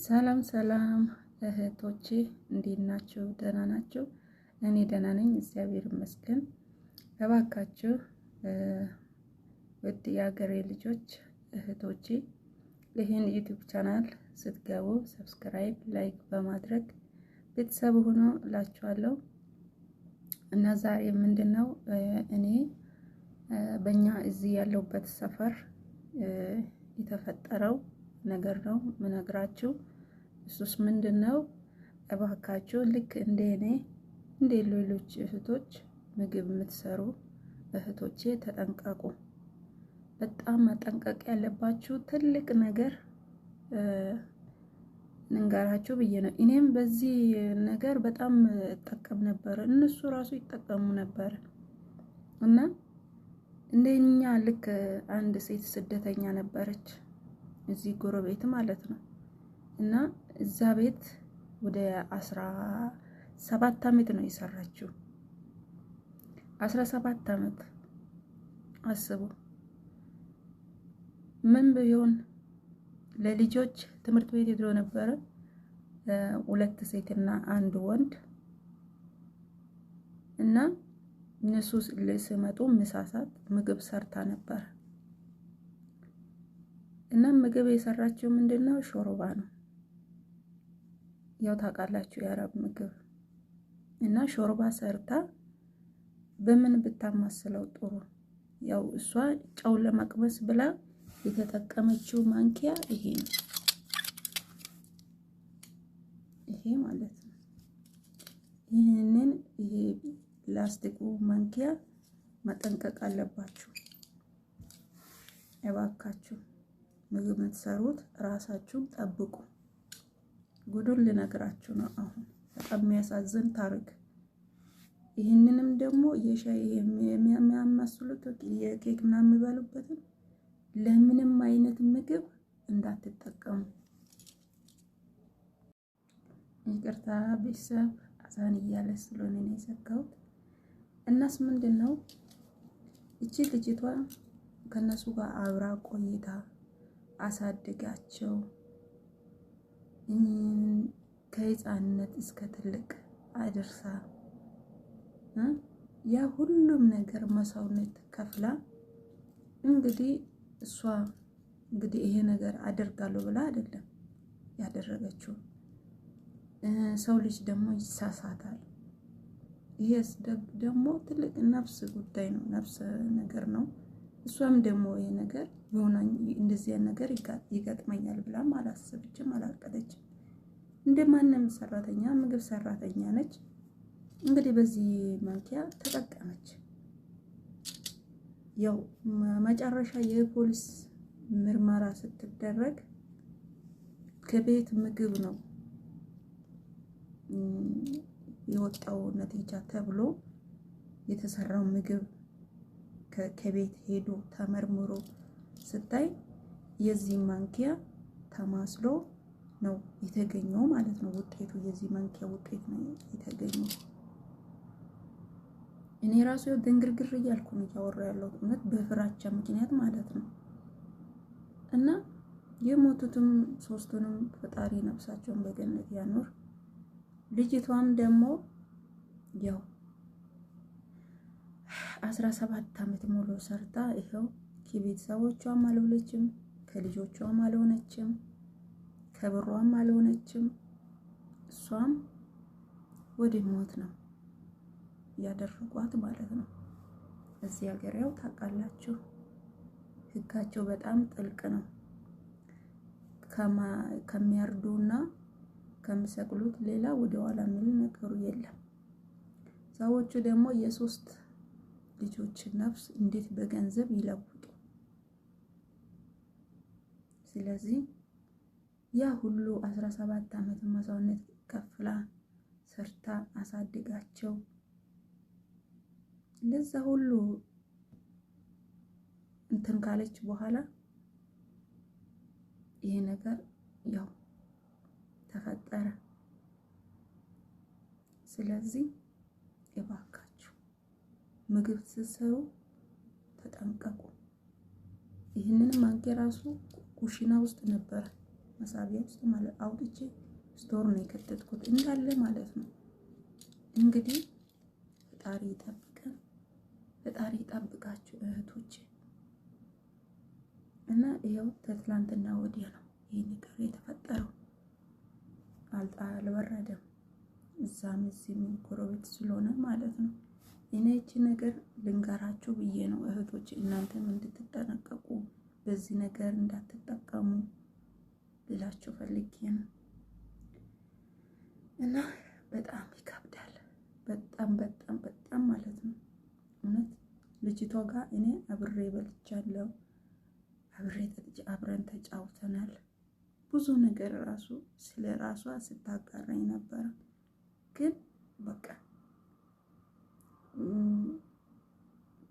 ሰላም ሰላም እህቶቼ እንዴት ናችሁ? ደህና ናችሁ? እኔ ደህና ነኝ፣ እግዚአብሔር ይመስገን። እባካችሁ ውድ የሀገሬ ልጆች እህቶቼ ይህን ዩቲዩብ ቻናል ስትገቡ ሰብስክራይብ፣ ላይክ በማድረግ ቤተሰብ ሆኖ እላችኋለሁ። እና ዛሬ ምንድነው እኔ በእኛ እዚህ ያለውበት ሰፈር የተፈጠረው ነገር ነው ምነግራችሁ። እሱስ ምንድነው? እባካችሁ ልክ እንደኔ እንደ ሌሎች እህቶች ምግብ የምትሰሩ እህቶቼ ተጠንቀቁ። በጣም መጠንቀቅ ያለባችሁ ትልቅ ነገር እንንገራችሁ ብዬ ነው። እኔም በዚህ ነገር በጣም እጠቀም ነበር፣ እነሱ ራሱ ይጠቀሙ ነበር። እና እንደኛ ልክ አንድ ሴት ስደተኛ ነበረች እዚህ ጎረቤት ማለት ነው። እና እዛ ቤት ወደ 17 አመት ነው የሰራችው። 17 አመት አስቡ። ምን ቢሆን ለልጆች ትምህርት ቤት ሄዶ ነበረ፣ 2 ሴትና 1 ወንድ። እና እነሱ ሲመጡ ምሳ ሰዓት ምግብ ሰርታ ነበር። እና ምግብ የሰራችው ምንድነው? ሾርባ ነው። ያው ታውቃላችሁ የአረብ ምግብ። እና ሾርባ ሰርታ በምን ብታማስለው ጥሩ? ያው እሷ ጨው ለመቅመስ ብላ የተጠቀመችው ማንኪያ ይሄ ነው። ይሄ ማለት ነው። ይሄ ፕላስቲኩ ማንኪያ መጠንቀቅ አለባችሁ እባካችሁ። ምግብ የምትሰሩት ራሳችሁን ጠብቁ። ጉዱን ልነግራችሁ ነው አሁን። በጣም የሚያሳዝን ታሪክ። ይህንንም ደግሞ የሻይ የሚያማስሉት የኬክ ምናምን የሚበሉበትን ለምንም አይነት ምግብ እንዳትጠቀሙ። ይቅርታ ቤተሰብ አዛን እያለ ስለሆነ ነው የዘጋሁት። እናስ ምንድነው እቺ ልጅቷ ከነሱ ጋር አብራ ቆይታ አሳድጋቸው ከህፃንነት እስከ ትልቅ አድርሳ ያ ሁሉም ነገር መስዋዕትነት ከፍላ እንግዲህ እሷ እንግዲህ ይሄ ነገር አደርጋለሁ ብላ አይደለም ያደረገችው። ሰው ልጅ ደግሞ ይሳሳታል። ይሄስ ደግሞ ትልቅ ነፍስ ጉዳይ ነው፣ ነፍስ ነገር ነው። እሷም ደግሞ ይሄ ነገር ሆናኝ እንደዚህ ነገር ይገጥመኛል ብላ አላሰበችም፣ አላቀደችም። እንደማንም ሰራተኛ ምግብ ሰራተኛ ነች። እንግዲህ በዚህ ማንኪያ ተጠቀመች። ያው መጨረሻ የፖሊስ ምርመራ ስትደረግ ከቤት ምግብ ነው የወጣው ነቲጃ ተብሎ የተሰራው ምግብ ከቤት ሄዶ ተመርምሮ ስታይ የዚህ ማንኪያ ተማስሎ ነው የተገኘው ማለት ነው። ውጤቱ የዚህ ማንኪያ ውጤት ነው የተገኘው። እኔ ራሱ ድንግርግር እያልኩ ነው ያወራው ያለው እውነት በፍራቻ ምክንያት ማለት ነው። እና የሞቱትም 3ቱንም ፈጣሪ ነፍሳቸውን በገነት ያኖር። ልጅቷም ደግሞ ያው 17 አመት ሙሉ ሰርታ ይሄው ከቤተሰቦቿም አልወለችም፣ ከልጆቿም አልሆነችም፣ ከብሯም አልሆነችም። እሷም ወደ ሞት ነው ያደረጓት ማለት ነው። እዚህ ሀገር ያው ታውቃላችሁ ህጋቸው በጣም ጥልቅ ነው። ከሚያርዱና ከሚሰቅሉት ሌላ ወደ ኋላ የሚል ነገሩ የለም። ሰዎቹ ደግሞ የ3 ልጆች ነፍስ እንዴት በገንዘብ ይለውጡ? ስለዚህ ያ ሁሉ 17 አመት መስዋዕትነት ከፍላ ሰርታ አሳድጋቸው ለዛ ሁሉ እንትን ካለች በኋላ ይሄ ነገር ያው ተፈጠረ። ስለዚህ እባካችሁ ምግብ ስትሰሩ ተጠንቀቁ። ይሄንን ማንኪያ ራሱ ኩሽና ውስጥ ነበር መሳቢያ ውስጥ ማለት አውጥቼ ስቶር ነው የከተትኩት እንዳለ ማለት ነው። እንግዲህ ፈጣሪ ይጠብቀን፣ ፈጣሪ ይጠብቃችሁ እህቶቼ። እና ይኸው ትላንትና ወዲያ ነው ይሄ ነገር የተፈጠረው። አልበረደም፣ እዛም እዚህም ጎረቤት ስለሆነ ማለት ነው። እኔ እቺ ነገር ልንገራችሁ ብዬ ነው እህቶቼ፣ እናንተም እንድትጠነቀቁ በዚህ ነገር እንዳትጠቀሙ ልላችሁ ፈልጌ ነው። እና በጣም ይከብዳል፣ በጣም በጣም በጣም ማለት ነው። እውነት ልጅቷ ጋር እኔ አብሬ በልቻለሁ፣ አብረን ተጫውተናል። ብዙ ነገር ራሱ ስለ ራሷ ስታጋራኝ ነበረ። ግን በቃ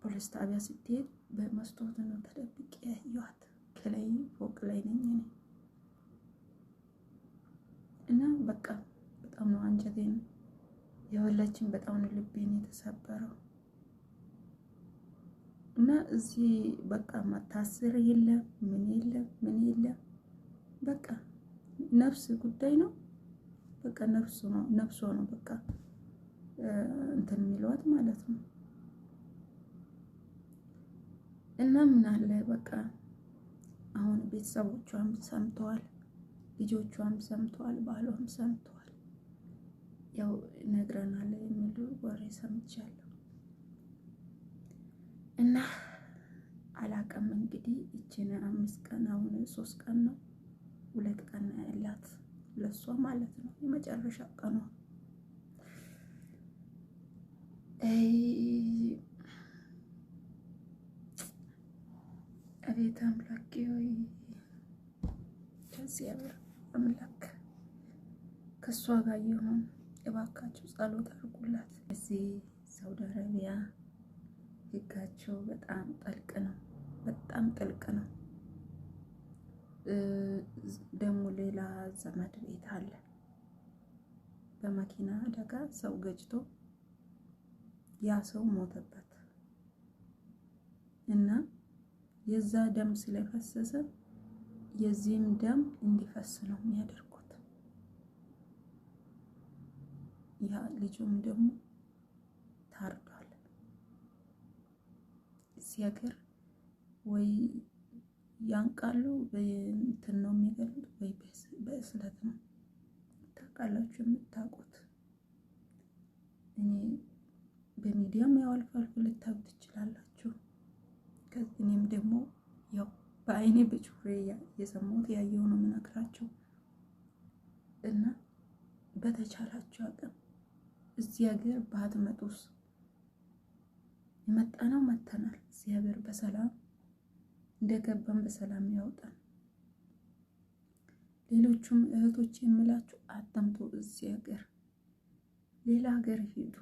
ፖሊስ ጣቢያ ስትሄድ በመስታወት ነው ተደብቄ ያየኋት። ከላይ ፎቅ ላይ ነኝ እኔ እና በቃ በጣም ነው አንጀቴን የወላችን፣ በጣም ነው ልቤን የተሰበረው። እና እዚህ በቃ ማታሰር የለም ምን የለም በቃ ነፍስ ጉዳይ ነው። በቃ ነፍሷ ነው በቃ እንትን የሚለዋት ማለት ነው። እና ምን አለ በቃ አሁን ቤተሰቦቿም ሰምተዋል፣ ልጆቿም ሰምተዋል፣ ባሏም ሰምተዋል። ያው ነግረናል የሚሉ ወሬ ሰምቻለሁ። እና አላቀም እንግዲህ እቺን 5 ቀን አሁን 3 ቀን ነው 2 ቀን ያላት ለሷ ማለት ነው፣ የመጨረሻ ቀኗ። አቤት አምላኬ ሆይ ከዚያ አምላክ ከሷ ጋር ይሁን። እባካችሁ ጸሎት አድርጉላት። እዚህ ሳውዲ አረቢያ ህጋቸው በጣም ጥልቅ ነው፣ በጣም ጥልቅ ነው። ደግሞ ሌላ ዘመድ ቤት አለ፣ በመኪና አደጋ ሰው ገጭቶ ያ ሰው ሞተበት እና የዛ ደም ስለፈሰሰ የዚህም ደም እንዲፈስ ነው የሚያደርጉት። ያ ልጁም ደግሞ ታርዷል። እዚህ ሀገር ወይ ያንቃሉ በእንትን ነው የሚገሉት፣ ወይ በእስለት ነው። ታውቃላችሁ፣ የምታውቁት። እኔ በሚዲያም ያው አልፎ አልፎ ልታዩት ትችላላችሁ። እኔም ደግሞ ያው በአይኔ በጆሮዬ የሰማሁት ያየው ነው የምነግራችሁ። እና በተቻላችሁ አቅም እዚህ ሀገር ባትመጡስ፣ የመጣነው መተናል። እዚህ ሀገር በሰላም እንደገባን በሰላም ያውጣን። ሌሎቹም እህቶች የምላችሁ አትምጡ እዚህ ሀገር፣ ሌላ ሀገር ሂዱ።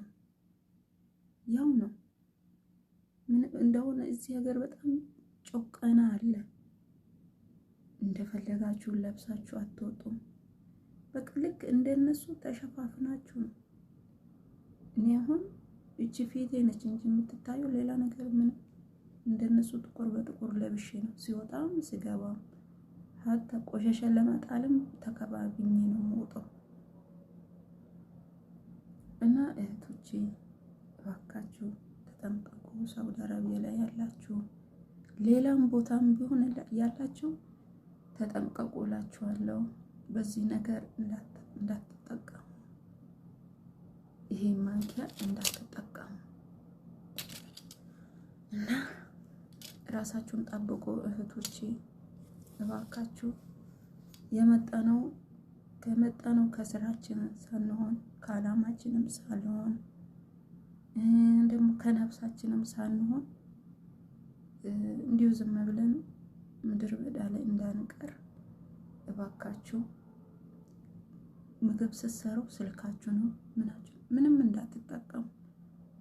ያው ነው ምን እንደሆነ እዚህ ሀገር በጣም ጮቀና አለ። እንደፈለጋችሁ ለብሳችሁ አትወጡም። በቃ ልክ እንደነሱ ተሸፋፍናችሁ ነው። እኔ አሁን እቺ ፊቴ ነች እንጂ የምትታየው ሌላ ነገር ምን እንደነሱ ጥቁር በጥቁር ለብሼ ነው ሲወጣም ሲገባም። ሀታ ቆሻሻ ለማጣልም ተከባብኜ ነው የምወጣው። እና እህቶቼ እባካችሁ ተጠንቀቁ። ሳውዲ አረቢያ ላይ ያላችሁ፣ ሌላም ቦታም ቢሆን ያላችሁ ተጠንቀቁ እላችኋለሁ። በዚህ ነገር እንዳትጠቀሙ፣ ይሄ ማንኪያ እንዳትጠቀሙ እና ራሳችሁን ጠብቁ እህቶቼ እባካችሁ። ከመጣነው ከስራችን ሳንሆን ከዓላማችንም ሳንሆን ደግሞ ከነፍሳችንም ሳንሆን እንዲሁ ዝም ብለን ምድር በዳ ላይ እንዳንቀር እባካችሁ። ምግብ ስትሰሩ ስልካችሁ ነው ምንም እንዳትጠቀሙ።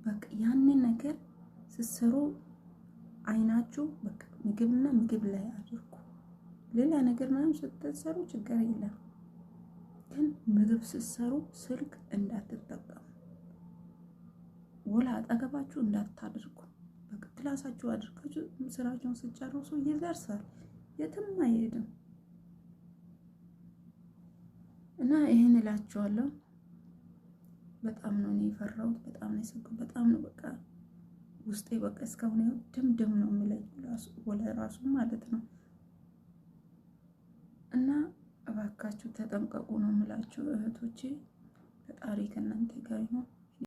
በቃ ያንን ነገር ስትሰሩ አይናችሁ በቃ ምግብና ምግብ ላይ አድርጉ። ሌላ ነገር ምንም ስትሰሩ ችግር የለም፣ ግን ምግብ ስትሰሩ ስልክ እንዳትጠቀሙ። ወላ አጠገባችሁ እንዳታድርጉ። በቃ ክላሳችሁ አድርጋችሁ ስራችሁን ስትጨርሱ ይደርሳል፣ የትም አይሄድም። እና ይሄን እላችኋለሁ። በጣም ነው እኔ የፈራሁት፣ በጣም ነው የሰጋሁት፣ በጣም ነው በቃ ውስጤ በቃ እስካሁን ያው ድምድም ነው የሚለኝ ራሱ ማለት ነው። እና እባካችሁ ተጠንቀቁ ነው የምላችሁ እህቶቼ። ፈጣሪ ከእናንተ ጋር ይሁን።